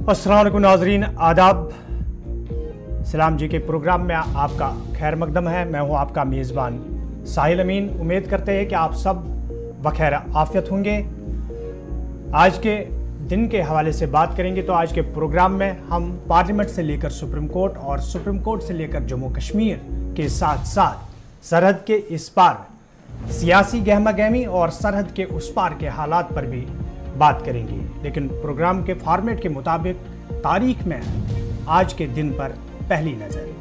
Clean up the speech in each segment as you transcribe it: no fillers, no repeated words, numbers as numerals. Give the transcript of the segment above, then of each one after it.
अस्सलाम वालेकुम नाजरीन, आदाब। सलाम जी के प्रोग्राम में आपका खैर मकदम है। मैं हूं आपका मेज़बान साहिल अमीन। उम्मीद करते हैं कि आप सब बखैर आफियत होंगे। आज के दिन के हवाले से बात करेंगे तो आज के प्रोग्राम में हम पार्लियामेंट से लेकर सुप्रीम कोर्ट और सुप्रीम कोर्ट से लेकर जम्मू कश्मीर के साथ साथ सरहद के इस पार सियासी गहमा गहमी और सरहद के उस पार के हालात पर भी बात करेंगे। लेकिन प्रोग्राम के फॉर्मेट के मुताबिक तारीख में आज के दिन पर पहली नज़र।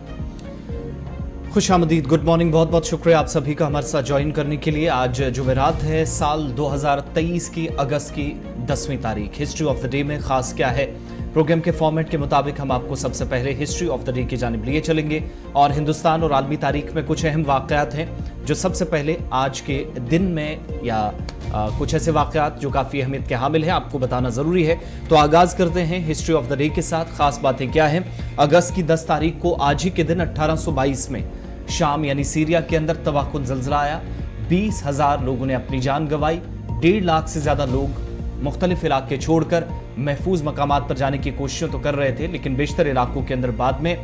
खुशामदीद, गुड मॉर्निंग, बहुत बहुत शुक्रिया आप सभी का हमारे साथ ज्वाइन करने के लिए। आज जुमेरात है, साल 2023 की अगस्त की 10वीं तारीख। हिस्ट्री ऑफ द डे में खास क्या है, प्रोग्राम के फॉर्मेट के मुताबिक हम आपको सबसे पहले हिस्ट्री ऑफ द डे की जानिब लिए चलेंगे और हिंदुस्तान और आलमी तारीख में कुछ अहम वाक़यात हैं जो सबसे पहले आज के दिन में या कुछ ऐसे वाक़यात जो काफ़ी अहमियत के हामिल हैं आपको बताना ज़रूरी है। तो आगाज़ करते हैं हिस्ट्री ऑफ द डे के साथ। ख़ास बातें क्या हैं। अगस्त की 10 तारीख को आज ही के दिन 1822 में शाम यानी सीरिया के अंदर तबाहकुन ज़ल्ज़ला आया। 20,000 लोगों ने अपनी जान गंवाई। 1.5 लाख से ज़्यादा लोग मुख्तलिफ इलाके छोड़कर महफूज मकामात पर जाने की कोशिशें तो कर रहे थे, लेकिन बेशतर इलाकों के अंदर बाद में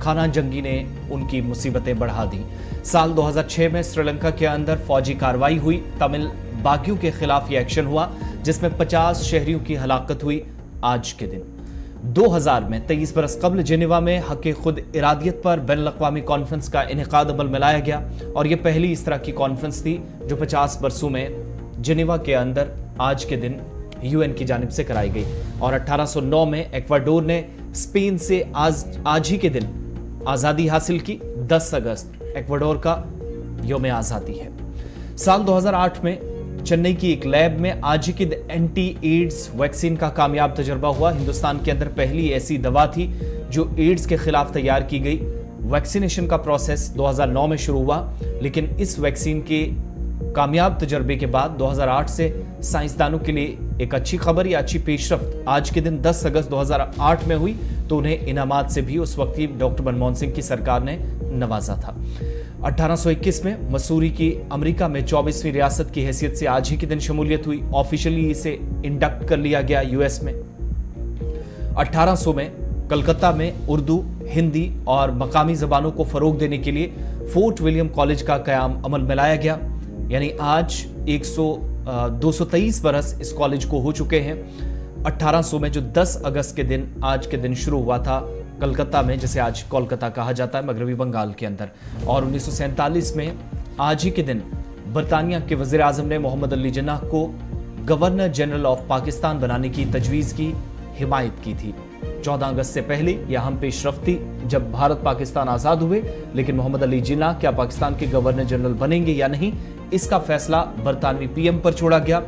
खाना जंगी ने उनकी मुसीबतें बढ़ा दी। साल 2006 में श्रीलंका के अंदर फौजी कार्रवाई हुई। तमिल बागियों के खिलाफ यह एक्शन हुआ जिसमें 50 शहरियों की हलाकत हुई। आज के दिन 2000 में 23 बरस कबल जेनेवा में हक़ खुद इरादियत पर बैनुल-अक़वामी कॉन्फ्रेंस का इनेकाद अमल में लाया गया और यह पहली इस तरह की कॉन्फ्रेंस थी जो 50 बरसों में जेनेवा के अंदर आज के दिन यूएन की जानिब से कराई गई। और 1809 में इक्वाडोर ने स्पेन से आज ही के दिन आज़ादी हासिल की। 10 अगस्त इक्वाडोर का यौम आज़ादी है। साल 2008 में चेन्नई की एक लैब में आज ही के दिन एंटी एड्स वैक्सीन का कामयाब तजर्बा हुआ। हिंदुस्तान के अंदर पहली ऐसी दवा थी जो एड्स के खिलाफ तैयार की गई। वैक्सीनेशन का प्रोसेस 2009 में शुरू हुआ, लेकिन इस वैक्सीन के कामयाब तजर्बे के बाद 2008 से साइंसदानों के लिए एक अच्छी खबर या अच्छी पेशरफ्त आज के दिन 10 अगस्त 2008 में हुई, तो उन्हें इनामात से भी उस वक्त की डॉक्टर मनमोहन सिंह की सरकार ने नवाजा था। 1821 में मसूरी की अमेरिका में 24वीं रियासत की हैसियत से आज ही के दिन शमूलियत हुई। ऑफिशियली इसे इंडक्ट कर लिया गया यूएस में। 1800 में कलकत्ता में उर्दू, हिंदी और मकामी जबानों को फरोग देने के लिए फोर्ट विलियम कॉलेज का कयाम अमल में लाया गया। यानी आज 223 बरस इस कॉलेज को हो चुके हैं। 1800 में जो 10 अगस्त के दिन आज के दिन शुरू हुआ था कलकत्ता में, जिसे आज कोलकाता कहा जाता है मगरबी बंगाल के अंदर। और 1947 में आज ही के दिन बरतानिया के वज़ीर आज़म ने मोहम्मद अली जिन्नाह को गवर्नर जनरल ऑफ पाकिस्तान बनाने की तजवीज़ की हिमायत की थी। 14 अगस्त से पहले यह हम पेशरफ्त थी जब भारत पाकिस्तान आज़ाद हुए, लेकिन मोहम्मद अली जिन्नाह क्या पाकिस्तान के गवर्नर जनरल बनेंगे या नहीं, इसका फैसला बरतानवी पीएम पर छोड़ा गया।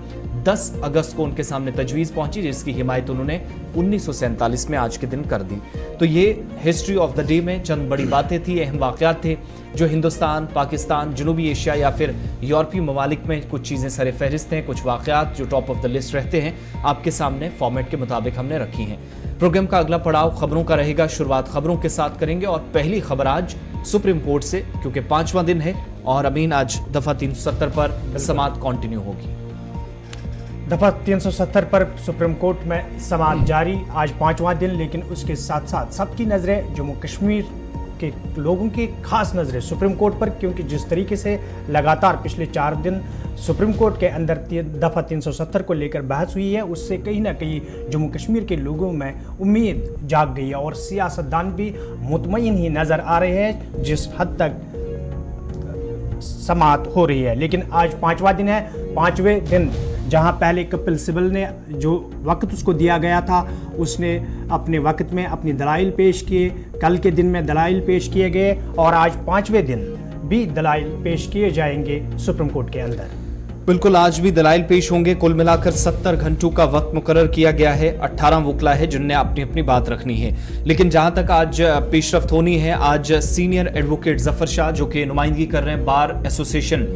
10 अगस्त को उनके सामने तजवीज़ पहुंची जिसकी हिमायत उन्होंने 1947 में आज के दिन कर दी। तो ये हिस्ट्री ऑफ द डे में चंद बड़ी बातें थी, अहम वाक़यात थे जो हिंदुस्तान, पाकिस्तान, जनूबी एशिया या फिर यूरोपीय ममालिक में कुछ चीज़ें सर फहरिस्त हैं, कुछ वाक़यात जो टॉप ऑफ द लिस्ट रहते हैं आपके सामने फॉर्मेट के मुताबिक हमने रखी हैं। प्रोग्राम का अगला पड़ाव खबरों का रहेगा। शुरुआत खबरों के साथ करेंगे और पहली खबर आज सुप्रीम कोर्ट से, क्योंकि 5वां दिन है और अमीन आज दफ़ा 370 पर समाअत कंटिन्यू होगी। दफ़ा 370 पर सुप्रीम कोर्ट में समाअत जारी, आज 5वां दिन। लेकिन उसके साथ साथ सबकी नज़रें जम्मू कश्मीर के लोगों की खास नज़रें सुप्रीम कोर्ट पर, क्योंकि जिस तरीके से लगातार पिछले 4 दिन सुप्रीम कोर्ट के अंदर दफ़ा 370 को लेकर बहस हुई है, उससे कहीं ना कहीं जम्मू कश्मीर के लोगों में उम्मीद जाग गई है और सियासतदान भी मुतमईन ही नज़र आ रहे हैं जिस हद तक समाअत हो रही है। लेकिन आज 5वां दिन है। 5वें दिन जहां पहले कपिल सिब्बल ने जो वक्त उसको दिया गया था उसने अपने वक्त में अपनी दलाइल पेश किए। कल के दिन में दलाइल पेश किए गए और आज 5वें दिन भी दलाइल पेश किए जाएंगे सुप्रीम कोर्ट के अंदर। बिल्कुल, आज भी दलाइल पेश होंगे। कुल मिलाकर 70 घंटों का वक्त मुकर्रर किया गया है। 18 वकला है जिनने अपनी अपनी बात रखनी है। लेकिन जहां तक आज पेशरफ्त होनी है, आज सीनियर एडवोकेट जफर शाह जो कि नुमाइंदगी कर रहे हैं बार एसोसिएशन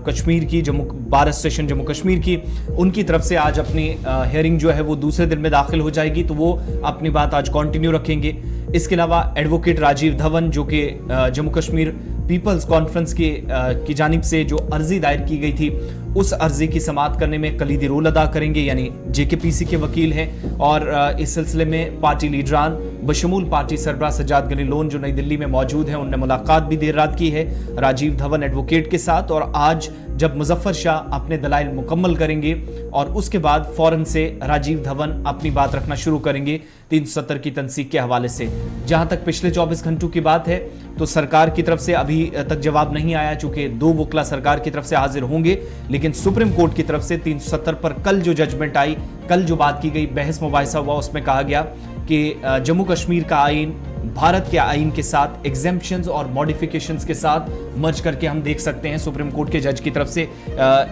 कश्मीर की, बार एसोसिएशन जम्मू कश्मीर की, उनकी तरफ से आज अपनी हेयरिंग जो है वो दूसरे दिन में दाखिल हो जाएगी, तो वो अपनी बात आज कंटिन्यू रखेंगे। इसके अलावा एडवोकेट राजीव धवन जो कि जम्मू कश्मीर पीपल्स कॉन्फ्रेंस की जानिब से जो अर्जी दायर की गई थी उस अर्जी की समाअत करने में कलीदी रोल अदा करेंगे, यानी जेकेपीसी के वकील हैं। और इस सिलसिले में पार्टी लीडरान बशमूल पार्टी सरबराह सज्जाद गनी लोन जो नई दिल्ली में मौजूद हैं, उनने मुलाकात भी देर रात की है राजीव धवन एडवोकेट के साथ। और आज जब मुजफ्फर शाह अपने दलाइल मुकम्मल करेंगे और उसके बाद फौरन से राजीव धवन अपनी बात रखना शुरू करेंगे 370 की तनसीक के हवाले से। जहां तक पिछले 24 घंटों की बात है तो सरकार की तरफ से अभी तक जवाब नहीं आया, चूंकि 2 वकला सरकार की तरफ से हाजिर होंगे, लेकिन सुप्रीम कोर्ट की तरफ से 370 पर कल जो जजमेंट आई, कल जो बात की गई, बहस मुबाहिसा हुआ, उसमें कहा गया कि जम्मू कश्मीर का आइन भारत के आइन के साथ एग्जेम्पशंस और मॉडिफिकेशंस के साथ मर्ज करके हम देख सकते हैं। सुप्रीम कोर्ट के जज की तरफ से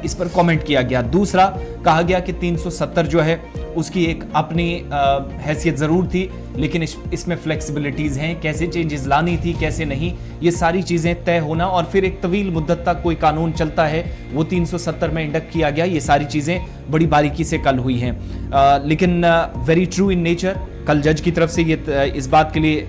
इस पर कमेंट किया गया। दूसरा कहा गया कि 370 जो है उसकी एक अपनी हैसियत ज़रूर थी, लेकिन इसमें फ्लेक्सिबिलिटीज़ हैं, कैसे चेंजेस लानी थी कैसे नहीं, ये सारी चीज़ें तय होना और फिर एक तवील मुद्दत तक कोई कानून चलता है वो 370 में इंडक्ट किया गया। ये सारी चीज़ें बड़ी बारीकी से कल हुई हैं, लेकिन वेरी ट्रू इन नेचर। कल जज की तरफ से ये इस बात के लिए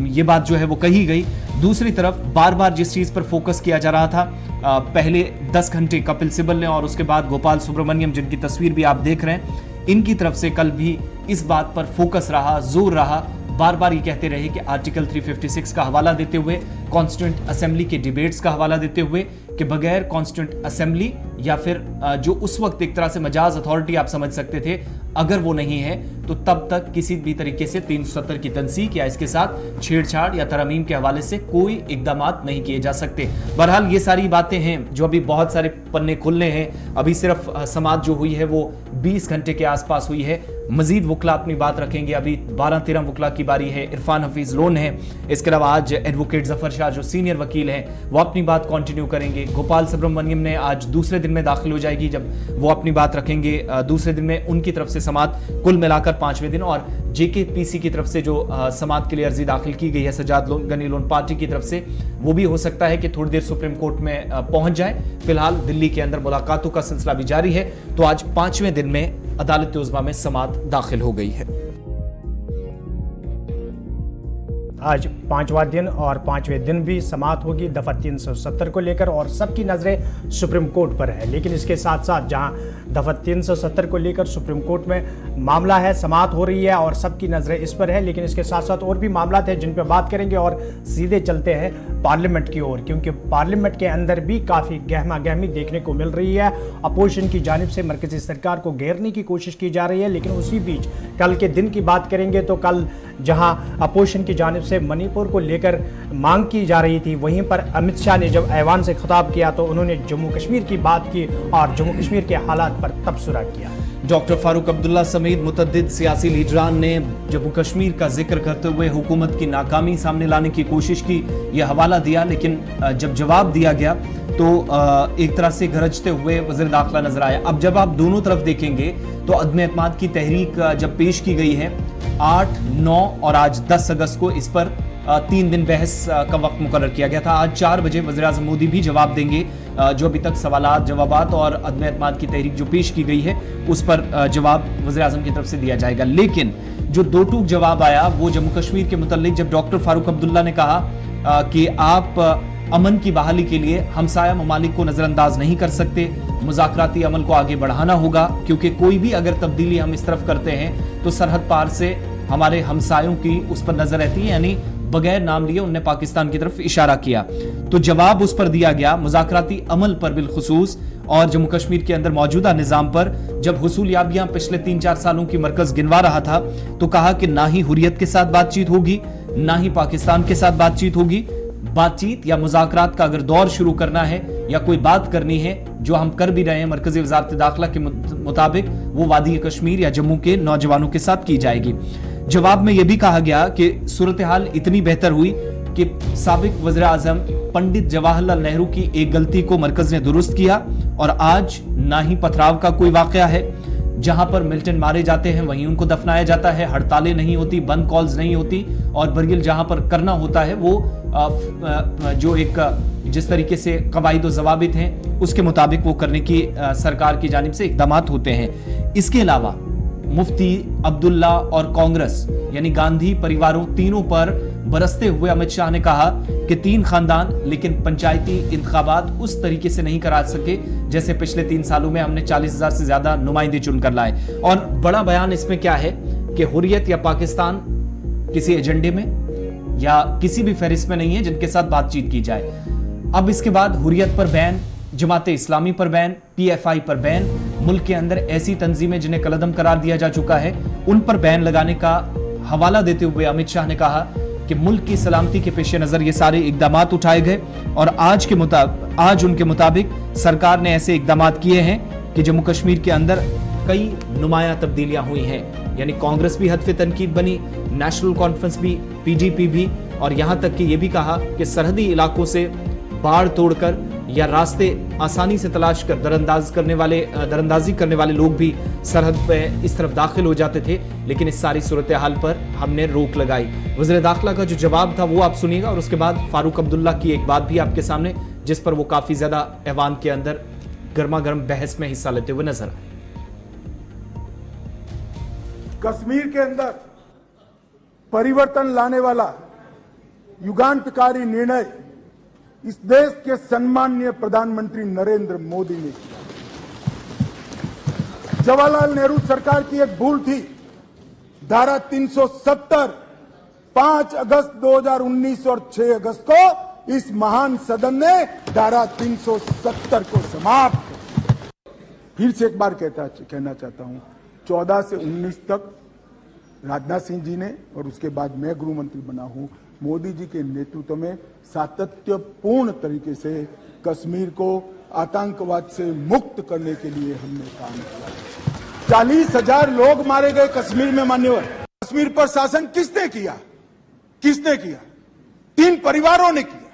ये बात जो है वो कही गई। दूसरी तरफ बार बार जिस चीज़ पर फोकस किया जा रहा था, पहले 10 घंटे कपिल सिब्बल ने और उसके बाद गोपाल सुब्रमण्यम, जिनकी तस्वीर भी आप देख रहे हैं, इनकी तरफ से कल भी इस बात पर फोकस रहा, जोर रहा, बार बार ये कहते रहे कि आर्टिकल 356 का हवाला देते हुए, कॉन्स्टिट्यूंट असेंबली के डिबेट्स का हवाला देते हुए कि बगैर कॉन्स्टिट्यूंट असेंबली या फिर जो उस वक्त एक तरह से मजाज अथॉरिटी आप समझ सकते थे, अगर वो नहीं है तो तब तक किसी भी तरीके से 370 की तनसीक या इसके साथ छेड़छाड़ या तरमीम के हवाले से कोई इकदामात नहीं किए जा सकते। बहरहाल ये सारी बातें हैं जो अभी बहुत सारे पन्ने खुलने हैं। अभी सिर्फ समाअत जो हुई है वो 20 घंटे के आसपास हुई है। मजीद वकला अपनी बात रखेंगे। अभी 12-13 वकला की बारी है। इरफान हफीज लोन है, इसके अलावा आज एडवोकेट जफर शाह जो सीनियर वकील हैं वो अपनी बात कंटिन्यू करेंगे। गोपाल सुब्रमण्यम ने आज दूसरे दिन में दाखिल हो जाएगी जब वो अपनी बात रखेंगे। दूसरे दिन में उनकी तरफ से समाअत कुल मिलाकर 5वें दिन, और जेकेपीसी की तरफ से जो समाअत के लिए अर्जी दाखिल की गई है सज्जाद गनी लोन पार्टी की तरफ से, वो भी हो सकता है कि थोड़ी देर सुप्रीम कोर्ट में पहुंच जाए। फिलहाल दिल्ली के अंदर मुलाकातों का सिलसिला भी जारी है। तो आज 5वें दिन में अदालत उज़्मा में समाअत दाखिल हो गई है। आज 5वां दिन और 5वें दिन भी समाअत होगी दफ़ा 370 को लेकर, और सबकी नज़रें सुप्रीम कोर्ट पर है। लेकिन इसके साथ साथ जहां दफ़ा 370 को लेकर सुप्रीम कोर्ट में मामला है, समाअत हो रही है और सबकी नज़रें इस पर है, लेकिन इसके साथ साथ और भी मामला हैं जिन पर बात करेंगे और सीधे चलते हैं पार्लियामेंट की ओर, क्योंकि पार्लियामेंट के अंदर भी काफ़ी गहमा गहमी देखने को मिल रही है। अपोजिशन की जानिब से मरकज़ी सरकार को घेरने की कोशिश की जा रही है, लेकिन उसी बीच कल के दिन की बात करेंगे तो कल जहां अपोजिशन की जानिब से मणिपुर को लेकर मांग की जा रही थी, वहीं पर अमित शाह ने जब ऐवान से खिताब किया तो उन्होंने जम्मू कश्मीर की बात की और जम्मू कश्मीर के हालात पर तबसरा किया। डॉक्टर फारूक अब्दुल्ला समेत मुतअद्दिद सियासी लीडरान ने जम्मू कश्मीर का जिक्र करते हुए हुकूमत की नाकामी सामने लाने की कोशिश की, यह हवाला दिया, लेकिन जब जवाब दिया गया तो एक तरह से गरजते हुए वज़ीर दाखिला नजर आया। अब जब आप दोनों तरफ देखेंगे तो अदम एतमाद की तहरीक जब पेश की गई है 8, 9 और आज 10 अगस्त को, इस पर 3 दिन बहस का वक्त मुकर्रर किया गया था। आज 4 बजे वज़ीर आज़म मोदी भी जवाब देंगे, जो अभी तक सवालात जवाबात और अदम एतमाद की तहरीक जो पेश की गई है उस पर जवाब वज़ीर आज़म की तरफ से दिया जाएगा। लेकिन जो दो टूक जवाब आया वो जम्मू कश्मीर के मुतल्लिक, जब डॉक्टर फारूक अब्दुल्ला ने कहा कि आप अमन की बहाली के लिए हमसाया ममालिक को नज़रअंदाज नहीं कर सकते, मुज़ाकराती अमल को आगे बढ़ाना होगा, क्योंकि कोई भी अगर तब्दीली हम इस तरफ करते हैं तो सरहद पार से हमारे हमसायों की उस पर नजर रहती है, यानी बगैर नाम लिए उन्होंने पाकिस्तान की तरफ इशारा किया। तो जवाब उस पर दिया गया मुज़ाकराती अमल पर बिलखुसूस, और जम्मू कश्मीर के अंदर मौजूदा निज़ाम पर जब हुसूलियाबियां पिछले 3-4 सालों की मरकज गिनवा रहा था तो कहा कि ना ही हुर्रियत के साथ बातचीत होगी, ना ही पाकिस्तान के साथ बातचीत होगी। बातचीत या मुज़ाकरात का अगर दौर शुरू करना है या कोई बात करनी है, जो हम कर भी रहे हैं मरकजी वज़ारत दाखिला के मुताबिक, वो वादी कश्मीर या जम्मू के नौजवानों के साथ की जाएगी। जवाब में यह भी कहा गया कि सूरत हाल इतनी बेहतर हुई कि साबिक वज़ीर आज़म पंडित जवाहरलाल नेहरू की एक गलती को मरकज ने दुरुस्त किया, और आज ना ही पथराव का कोई वाकया है, जहां पर मिलिटेंट मारे जाते हैं वहीं उनको दफनाया जाता है, हड़तालें नहीं होती, बंद कॉल्स नहीं होती, और बरियल जहां पर करना होता है वो जो एक जिस तरीके से कवायद व ज़वाबित हैं उसके मुताबिक वो करने की सरकार की जानिब से इक़दामात होते हैं। इसके अलावा मुफ्ती, अब्दुल्ला और कांग्रेस यानी गांधी परिवारों तीनों पर बरसते हुए अमित शाह ने कहा कि 3 खानदान, लेकिन पंचायती इंतखाबात उस तरीके से नहीं करा सके जैसे पिछले 3 सालों में हमने 40,000 से ज्यादा नुमाइंदे चुनकर लाए। और बड़ा बयान इसमें क्या है कि हुर्रियत या पाकिस्तान किसी एजेंडे में या किसी भी फहरिस्त में नहीं है जिनके साथ बातचीत की जाए। अब इसके बाद हुर्रियत पर बैन, जमाते इस्लामी पर बैन, PFI पर बैन, मुल्क के अंदर ऐसी तंजीमें जिन्हें कलअदम करार दिया जा चुका है उन पर बैन लगाने का हवाला देते हुए अमित शाह ने कहा कि मुल्क की सलामती के पेश नजर ये सारे इकदाम उठाए गए और आज उनके मुताबिक सरकार ने ऐसे इकदाम किए हैं कि जम्मू कश्मीर के अंदर कई नुमाया तब्दीलियां हुई हैं। यानी कांग्रेस भी हदफ तनकीद बनी, नेशनल कॉन्फ्रेंस भी, PDP भी, और यहां तक कि यह भी कहा कि सरहदी इलाकों से बाढ़ तोड़कर या रास्ते आसानी से तलाश कर दरअंदाजी करने वाले लोग भी सरहद पे इस तरफ दाखिल हो जाते थे, लेकिन इस सारी सूरत हाल पर हमने रोक लगाई। वज़ीर दाखिला का जो जवाब था वो आप सुनिएगा और उसके बाद फारूक अब्दुल्ला की एक बात भी आपके सामने, जिस पर वो काफी ज्यादा ऐवान के अंदर गर्मा गर्म बहस में हिस्सा लेते हुए नजर आए। कश्मीर के अंदर परिवर्तन लाने वाला युगांतकारी निर्णय इस देश के सम्माननीय प्रधानमंत्री नरेंद्र मोदी ने किया। जवाहरलाल नेहरू सरकार की एक भूल थी। धारा 370 5 अगस्त 2019 और 6 अगस्त को इस महान सदन ने धारा 370 को समाप्त किया। फिर से एक बार कहना चाहता हूं, 14 से 19 तक राजनाथ सिंह जी ने और उसके बाद मैं गृह मंत्री बना हूं, मोदी जी के नेतृत्व में सातत्यपूर्ण तरीके से कश्मीर को आतंकवाद से मुक्त करने के लिए हमने काम किया। 40,000 लोग मारे गए कश्मीर में। मान्यवर, कश्मीर पर शासन किसने किया? 3 परिवारों ने किया,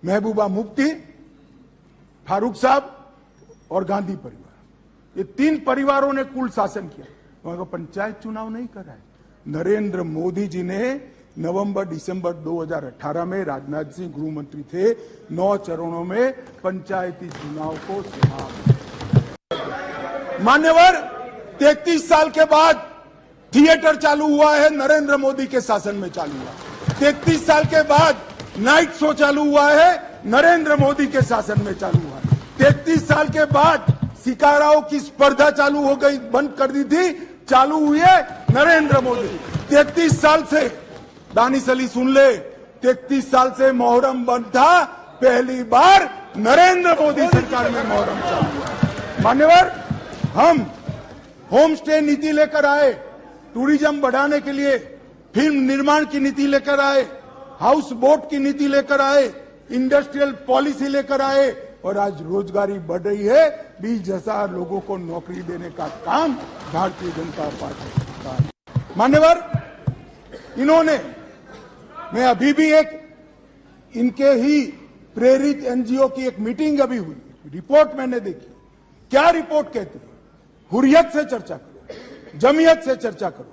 महबूबा मुफ्ती, फारूक साहब और गांधी परिवार। ये 3 परिवारों ने कुल शासन किया। वहां का पंचायत चुनाव नहीं करा है। नरेंद्र मोदी जी ने नवंबर-दिसंबर 2018 में, राजनाथ सिंह गृह मंत्री थे, 9 चरणों में पंचायती चुनाव को समाप्त। मान्यवर, 33 साल के बाद थिएटर चालू हुआ है, नरेंद्र मोदी के शासन में चालू हुआ। 33 साल के बाद नाइट शो चालू हुआ है, नरेंद्र मोदी के शासन में चालू हुआ। 33 साल के बाद शिकाराओं की स्पर्धा चालू हो गई, बंद कर दी थी, चालू हुई है नरेंद्र मोदी। 33 साल से दानिश अली सुन ले, 33 साल से मोहर्रम बंद था, पहली बार नरेंद्र मोदी सरकार में मोहर्रम चालू हुआ। मान्यवर, हम होम स्टे नीति लेकर आए, टूरिज्म बढ़ाने के लिए फिल्म निर्माण की नीति लेकर आए, हाउस बोट की नीति लेकर आए, इंडस्ट्रियल पॉलिसी लेकर आए और आज रोजगारी बढ़ रही है। 20,000 लोगों को नौकरी देने का काम भारतीय जनता पार्टी का। मान्यवर, इन्होंने, मैं अभी भी एक इनके ही प्रेरित NGO की एक मीटिंग अभी हुई, रिपोर्ट मैंने देखी। क्या रिपोर्ट कहती है? हुर्रियत से चर्चा करो, जमीयत से चर्चा करो,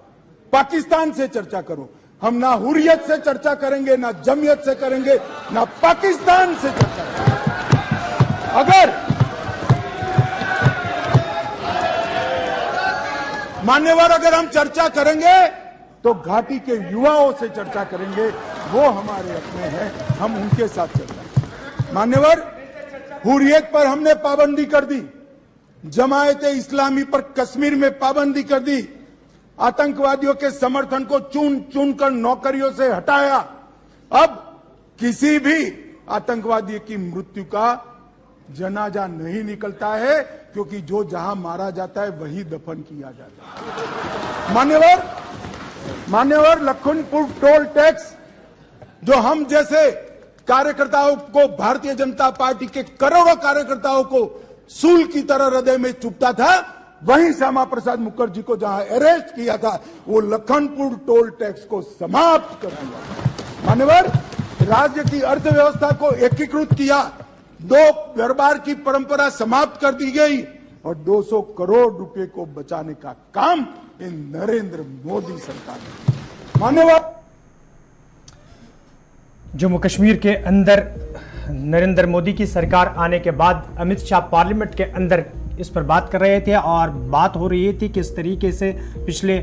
पाकिस्तान से चर्चा करो। हम ना हुर्रियत से चर्चा करेंगे, ना जमीयत से करेंगे, ना पाकिस्तान से चर्चा करेंगे। अगर मान्यवर, अगर हम चर्चा करेंगे तो घाटी के युवाओं से चर्चा करेंगे, वो हमारे अपने हैं, हम उनके साथ चर्चा करेंगे। मान्यवर, हुर्रियत पर हमने पाबंदी कर दी, जमायत इस्लामी पर कश्मीर में पाबंदी कर दी, आतंकवादियों के समर्थन को चुन चुन कर नौकरियों से हटाया। अब किसी भी आतंकवादी की मृत्यु का जनाजा नहीं निकलता है, क्योंकि जो जहां मारा जाता है वही दफन किया जाता है। मान्यवर, लखनपुर टोल टैक्स जो हम जैसे कार्यकर्ताओं को, भारतीय जनता पार्टी के करोड़ों कार्यकर्ताओं को सूल की तरह हृदय में चुभता था, वहीं श्यामा प्रसाद मुखर्जी को जहां अरेस्ट किया था, वो लखनपुर टोल टैक्स को समाप्त कर दिया। मान्यवर, राज्य की अर्थव्यवस्था को एकीकृत किया, 2 दरबार की परंपरा समाप्त कर दी गई और 200 करोड़ रुपए को बचाने का काम इन नरेंद्र मोदी सरकार ने। मान्यवर, जम्मू कश्मीर के अंदर नरेंद्र मोदी की सरकार आने के बाद अमित शाह पार्लियामेंट के अंदर इस पर बात कर रहे थे और बात हो रही थी किस तरीके से पिछले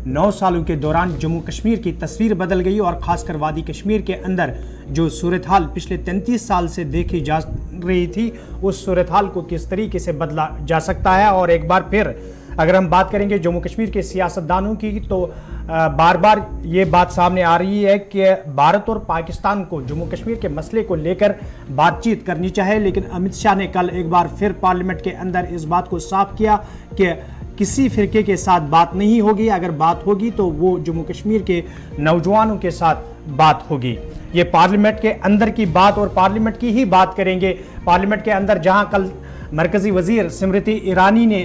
9 सालों के दौरान जम्मू कश्मीर की तस्वीर बदल गई और खासकर वादी कश्मीर के अंदर जो सूरत हाल पिछले 33 साल से देखी जा रही थी, उस सूरत हाल को किस तरीके से बदला जा सकता है। और एक बार फिर अगर हम बात करेंगे जम्मू कश्मीर के सियासतदानों की, तो बार बार ये बात सामने आ रही है कि भारत और पाकिस्तान को जम्मू कश्मीर के मसले को लेकर बातचीत करनी चाहिए, लेकिन अमित शाह ने कल एक बार फिर पार्लियामेंट के अंदर इस बात को साफ किया कि किसी फिरके के साथ बात नहीं होगी, अगर बात होगी तो वो जम्मू कश्मीर के नौजवानों के साथ बात होगी। ये पार्लियामेंट के अंदर की बात और पार्लियामेंट की ही बात करेंगे। पार्लियामेंट के अंदर जहां कल मरकजी वजीर स्मृति ईरानी ने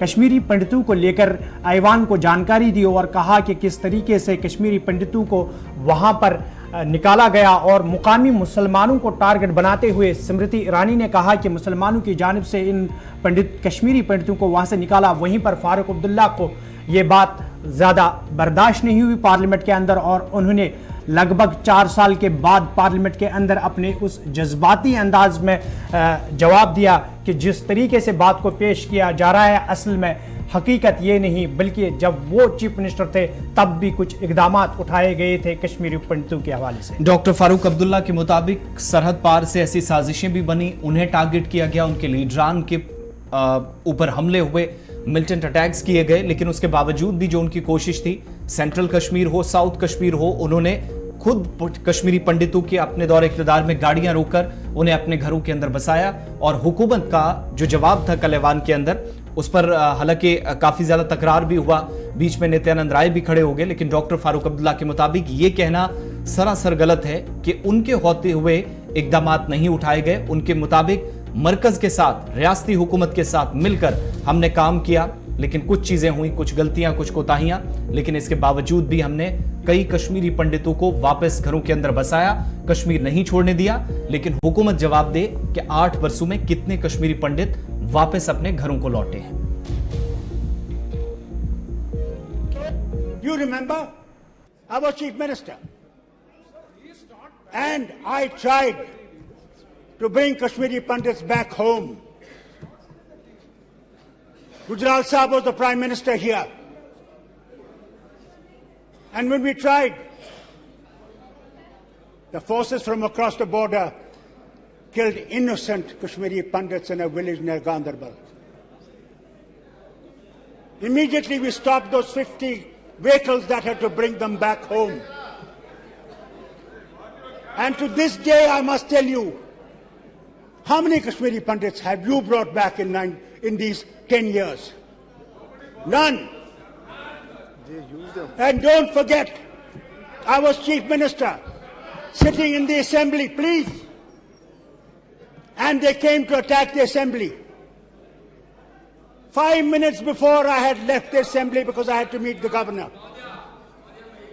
कश्मीरी पंडितों को लेकर ऐवान को जानकारी दी और कहा कि किस तरीके से कश्मीरी पंडितों को वहां पर निकाला गया, और मुकामी मुसलमानों को टारगेट बनाते हुए स्मृति ईरानी ने कहा कि मुसलमानों की जानिब से इन कश्मीरी पंडितों को वहां से निकाला। वहीं पर फारूक अब्दुल्ला को ये बात ज़्यादा बर्दाश्त नहीं हुई पार्लियामेंट के अंदर, और उन्होंने लगभग 4 साल के बाद पार्लियामेंट के अंदर अपने उस जज्बाती अंदाज में जवाब दिया कि जिस तरीके से बात को पेश किया जा रहा है असल में हकीकत ये नहीं, बल्कि जब वो चीफ मिनिस्टर थे तब भी कुछ इकदाम उठाए गए थे कश्मीरी पंडितों के हवाले से। डॉक्टर फारूक अब्दुल्ला के मुताबिक सरहद पार से ऐसी साजिशें भी बनी, उन्हें टारगेट किया गया, उनके लीडरान के ऊपर हमले हुए, मिलिटेंट अटैक्स किए गए, लेकिन उसके बावजूद भी जो उनकी कोशिश थी, सेंट्रल कश्मीर हो, साउथ कश्मीर हो, उन्होंने खुद कश्मीरी पंडितों के अपने दौरे इक़्तिदार में गाड़ियां रोककर उन्हें अपने घरों के अंदर बसाया। और हुकूमत का जो जवाब था कल ऐवान के अंदर, उस पर हालांकि काफी ज्यादा तकरार भी हुआ, बीच में नित्यानंद राय भी खड़े हो गए, लेकिन डॉक्टर फारूक अब्दुल्ला के मुताबिक ये कहना सरासर गलत है कि उनके होते हुए इकदाम नहीं उठाए गए। उनके मुताबिक मरकज के साथ, रियासती हुकूमत के साथ मिलकर हमने काम किया, लेकिन कुछ चीजें हुई, कुछ गलतियां, कुछ कोताहियां, लेकिन इसके बावजूद भी हमने कई कश्मीरी पंडितों को वापस घरों के अंदर बसाया, कश्मीर नहीं छोड़ने दिया। लेकिन हुकूमत जवाब दे कि 8 वर्षों में कितने कश्मीरी पंडित वापस अपने घरों को लौटे हैं। You remember? I was chief minister. And I tried to bring Kashmiri Pandits back home. Gujral Sahib was the Prime Minister here. And when we tried, the forces from across the border killed innocent Kashmiri Pandits in a village near Gandarbal. Immediately we stopped those 50 vehicles that had to bring them back home. And to this day I must tell you, how many Kashmiri Pandits have you brought back in these 10 years? None. And don't forget, I was chief minister, sitting in the assembly, please. And they came to attack the assembly. 5 minutes before I had left the assembly because I had to meet the governor.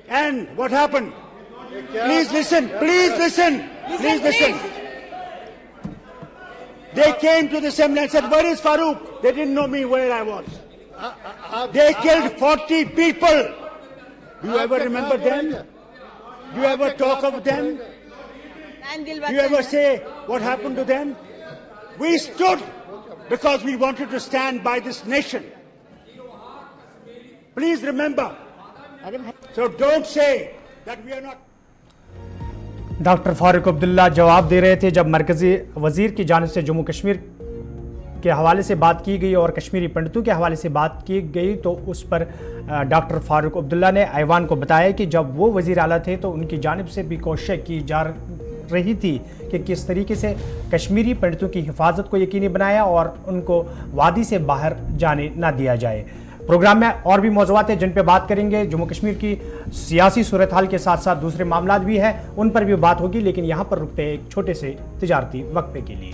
And what happened? Please listen, please listen, please listen. They came to the assembly and said, "Where is Farooq?" They didn't know me where I was. They killed 40 people. Do you ever remember them? Do you ever talk of them? Do you ever say what happened to them? We stood because we wanted to stand by this nation. Please remember. So don't say that we are not. Doctor Farooq Abdullah जवाब दे रहे थे जब मरकजी वजीर की जानिब से जम्मू कश्मीर के हवाले से बात की गई और कश्मीरी पंडितों के हवाले से बात की गई, तो उस पर डॉक्टर फारूक अब्दुल्ला ने ऐवान को बताया कि जब वो वजीर आला थे तो उनकी जानिब से भी कोशिश की जा रही थी कि किस तरीके से कश्मीरी पंडितों की हिफाजत को यकीनी बनाया और उनको वादी से बाहर जाने ना दिया जाए। प्रोग्राम में और भी मौज़ूआत हैं जिन पे बात करेंगे। जम्मू कश्मीर की सियासी सूरत हाल के साथ साथ दूसरे मामलात भी हैं, उन पर भी बात होगी, लेकिन यहाँ पर रुकते हैं एक छोटे से तिजारती वक्फे के लिए।